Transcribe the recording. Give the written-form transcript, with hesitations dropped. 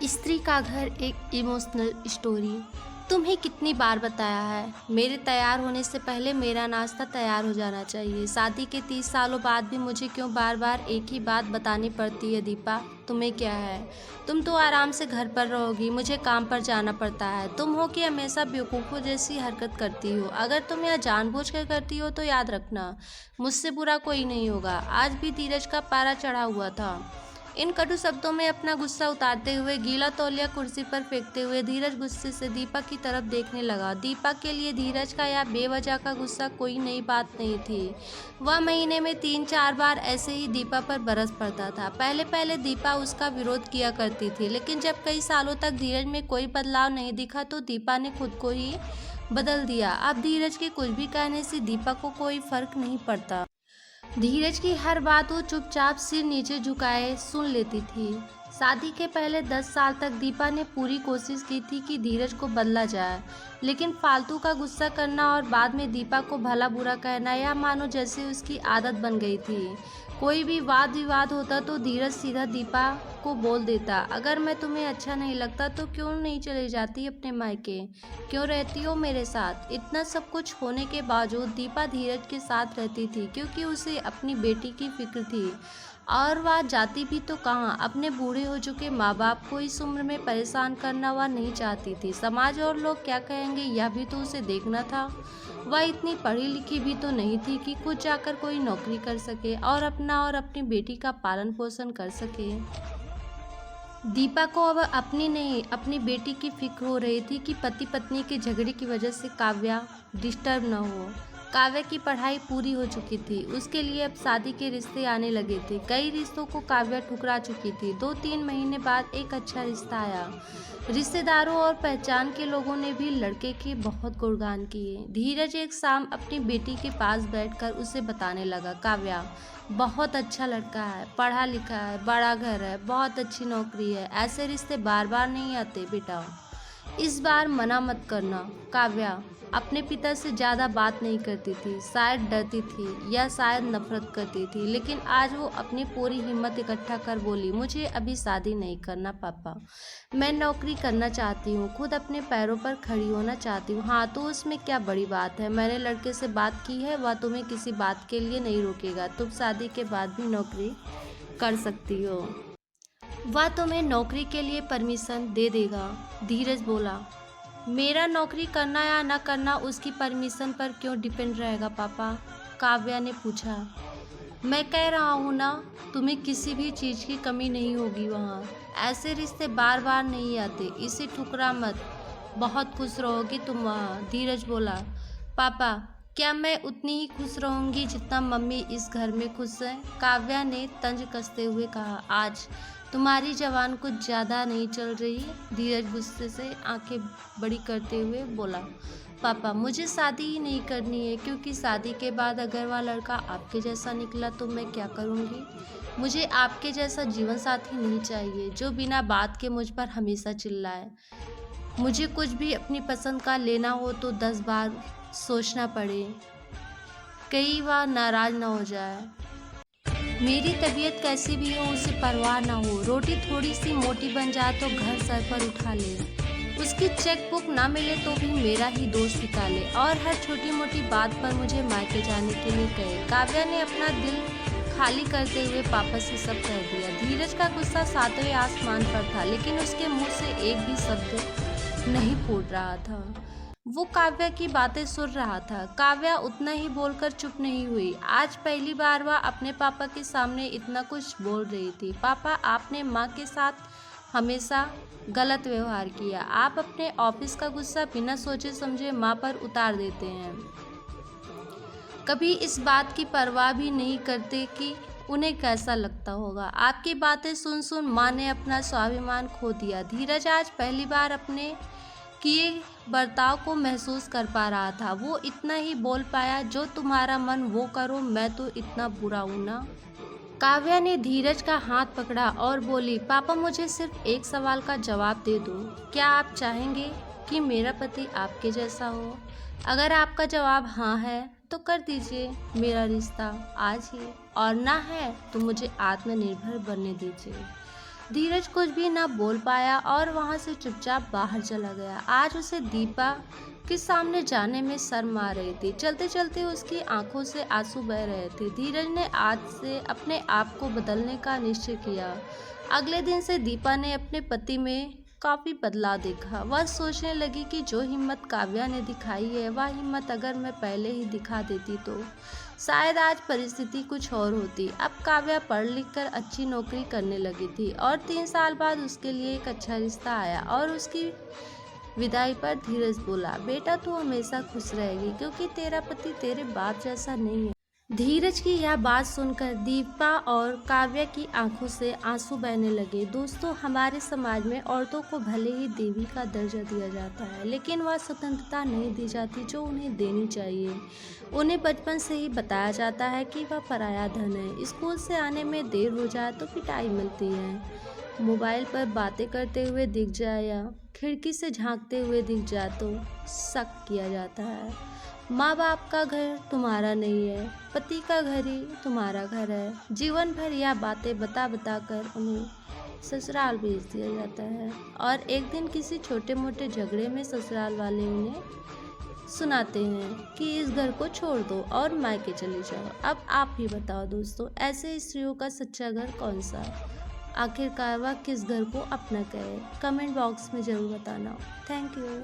स्त्री का घर एक इमोशनल स्टोरी। तुम्हें कितनी बार बताया है, मेरे तैयार होने से पहले मेरा नाश्ता तैयार हो जाना चाहिए। शादी के 30 सालों बाद भी मुझे क्यों बार बार एक ही बात बतानी पड़ती है? दीपा, तुम्हें क्या है? तुम तो आराम से घर पर रहोगी, मुझे काम पर जाना पड़ता है। तुम हो कि हमेशा बेवकूफ़ों जैसी हरकत करती हो। अगर तुम यह जानबूझकर करती हो तो याद रखना, मुझसे बुरा कोई नहीं होगा। आज भी धीरज का पारा चढ़ा हुआ था। इन कटु शब्दों में अपना गुस्सा उतारते हुए, गीला तौलिया कुर्सी पर फेंकते हुए धीरज गुस्से से दीपा की तरफ देखने लगा। दीपा के लिए धीरज का यह बेवजह का गुस्सा कोई नई बात नहीं थी। वह महीने में 3-4 बार ऐसे ही दीपा पर बरस पड़ता था। पहले पहले दीपा उसका विरोध किया करती थी, लेकिन जब कई सालों तक धीरज में कोई बदलाव नहीं दिखा तो दीपा ने खुद को ही बदल दिया। अब धीरज के कुछ भी कहने से दीपा को कोई फर्क नहीं पड़ता। धीरज की हर बात वो चुपचाप सिर नीचे झुकाए सुन लेती थी। शादी के पहले 10 साल तक दीपा ने पूरी कोशिश की थी कि धीरज को बदला जाए, लेकिन फालतू का गुस्सा करना और बाद में दीपा को भला बुरा कहना यह मानो जैसे उसकी आदत बन गई थी। कोई भी वाद विवाद होता तो धीरज सीधा दीपा को बोल देता, अगर मैं तुम्हें अच्छा नहीं लगता तो क्यों नहीं चली जाती अपने मायके, क्यों रहती हो मेरे साथ? इतना सब कुछ होने के बावजूद दीपा धीरज के साथ रहती थी, क्योंकि उसे अपनी बेटी की फिक्र थी। और वह जाती भी तो कहाँ, अपने बूढ़े हो चुके माँ बाप को इस उम्र में परेशान करना वह नहीं चाहती थी। समाज और लोग क्या कहेंगे यह भी तो उसे देखना था। वह इतनी पढ़ी लिखी भी तो नहीं थी कि खुद जाकर कोई नौकरी कर सके और अपना और अपनी बेटी का पालन पोषण कर सके। दीपा को अब अपनी नहीं, अपनी बेटी की फिक्र हो रही थी कि पति पत्नी के झगड़े की वजह से काव्या डिस्टर्ब न हो। काव्या की पढ़ाई पूरी हो चुकी थी, उसके लिए अब शादी के रिश्ते आने लगे थे। कई रिश्तों को काव्या ठुकरा चुकी थी। 2-3 महीने बाद एक अच्छा रिश्ता आया। रिश्तेदारों और पहचान के लोगों ने भी लड़के के बहुत गुणगान किए। धीरज एक शाम अपनी बेटी के पास बैठकर उसे बताने लगा, काव्या बहुत अच्छा लड़का है, पढ़ा लिखा है, बड़ा घर है, बहुत अच्छी नौकरी है। ऐसे रिश्ते बार बार नहीं आते बेटा, इस बार मना मत करना। काव्या अपने पिता से ज़्यादा बात नहीं करती थी, शायद डरती थी या शायद नफरत करती थी, लेकिन आज वो अपनी पूरी हिम्मत इकट्ठा कर बोली, मुझे अभी शादी नहीं करना पापा, मैं नौकरी करना चाहती हूँ, खुद अपने पैरों पर खड़ी होना चाहती हूँ। हाँ तो उसमें क्या बड़ी बात है, मैंने लड़के से बात की है, वह तुम्हें किसी बात के लिए नहीं रोकेगा, तुम शादी के बाद भी नौकरी कर सकती हो, वह तुम्हें नौकरी के लिए परमिशन दे देगा। धीरज बोला, मेरा नौकरी करना या न करना उसकी परमिशन पर क्यों डिपेंड रहेगा पापा? काव्या ने पूछा। मैं कह रहा हूँ ना, तुम्हें किसी भी चीज़ की कमी नहीं होगी वहाँ। ऐसे रिश्ते बार बार नहीं आते, इसे ठुकरा मत, बहुत खुश रहोगी तुम वहाँ। धीरज बोला, पापा क्या मैं उतनी ही खुश रहूँगी जितना मम्मी इस घर में खुश है? काव्या ने तंज कसते हुए कहा, आज तुम्हारी जबान कुछ ज़्यादा नहीं चल रही? धीरज गुस्से से आंखें बड़ी करते हुए बोला, पापा मुझे शादी ही नहीं करनी है, क्योंकि शादी के बाद अगर वह लड़का आपके जैसा निकला तो मैं क्या करूँगी? मुझे आपके जैसा जीवन साथी नहीं चाहिए जो बिना बात के मुझ पर हमेशा चिल्लाए। मुझे कुछ भी अपनी पसंद का लेना हो तो 10 बार सोचना पड़े, कई बार नाराज ना हो जाए। मेरी तबीयत कैसी भी हो उसे परवाह ना हो, रोटी थोड़ी सी मोटी बन जाए तो घर सर पर उठा ले, उसकी चेक बुक ना मिले तो भी मेरा ही दोस्त निकाले, और हर छोटी मोटी बात पर मुझे मायके जाने के लिए कहे। काव्या ने अपना दिल खाली करते हुए पापा से सब कह दिया। धीरज का गुस्सा 7वें आसमान पर था, लेकिन उसके मुंह से एक भी शब्द नहीं फूट रहा था। वो काव्या की बातें सुन रहा था। काव्या उतना ही बोलकर चुप नहीं हुई। आज पहली बार वह अपने पापा के सामने इतना कुछ बोल रही थी। पापा, आपने माँ के साथ हमेशा गलत व्यवहार किया। आप अपने ऑफिस का गुस्सा बिना सोचे समझे माँ पर उतार देते हैं, कभी इस बात की परवाह भी नहीं करते कि उन्हें कैसा लगता होगा। आपकी बातें सुन सुन माँ ने अपना स्वाभिमान खो दिया। धीरज आज पहली बार अपने किए बर्ताव को महसूस कर पा रहा था। वो इतना ही बोल पाया, जो तुम्हारा मन वो करो, मैं तो इतना बुरा हूँ ना? काव्या ने धीरज का हाथ पकड़ा और बोली, पापा मुझे सिर्फ एक सवाल का जवाब दे दो, क्या आप चाहेंगे कि मेरा पति आपके जैसा हो? अगर आपका जवाब हाँ है तो कर दीजिए मेरा रिश्ता आज ही, और ना है तो मुझे आत्मनिर्भर बनने दीजिए। धीरज कुछ भी न बोल पाया और वहां से चुपचाप बाहर चला गया। आज उसे दीपा के सामने जाने में शर्म आ रही थी। चलते चलते उसकी आंखों से आंसू बह रहे थे। धीरज ने आज से अपने आप को बदलने का निश्चय किया। अगले दिन से दीपा ने अपने पति में काफी बदलाव देखा। वह सोचने लगी कि जो हिम्मत काव्या ने दिखाई है, वह हिम्मत अगर मैं पहले ही दिखा देती तो शायद आज परिस्थिति कुछ और होती। अब काव्या पढ़ लिख कर अच्छी नौकरी करने लगी थी और 3 साल बाद उसके लिए एक अच्छा रिश्ता आया। और उसकी विदाई पर धीरज बोला, बेटा तू हमेशा खुश रहेगी क्योंकि तेरा पति तेरे बाप जैसा नहीं है। धीरज की यह बात सुनकर दीपा और काव्या की आंखों से आंसू बहने लगे। दोस्तों, हमारे समाज में औरतों को भले ही देवी का दर्जा दिया जाता है, लेकिन वह स्वतंत्रता नहीं दी जाती जो उन्हें देनी चाहिए। उन्हें बचपन से ही बताया जाता है कि वह पराया धन है। स्कूल से आने में देर हो जाए तो पिटाई मिलती है, मोबाइल पर बातें करते हुए दिख जाए या खिड़की से झांकते हुए दिख जाए तो शक किया जाता है। माँ बाप का घर तुम्हारा नहीं है, पति का घर ही तुम्हारा घर है। जीवन भर यह बातें बता बता कर उन्हें ससुराल भेज दिया जाता है और एक दिन किसी छोटे मोटे झगड़े में ससुराल वाले उन्हें सुनाते हैं कि इस घर को छोड़ दो और मायके चले जाओ। अब आप ही बताओ दोस्तों, ऐसे स्त्रियों का सच्चा घर कौन सा? आखिरकार वह किस घर को अपना कहे? कमेंट बॉक्स में ज़रूर बताना। Thank you.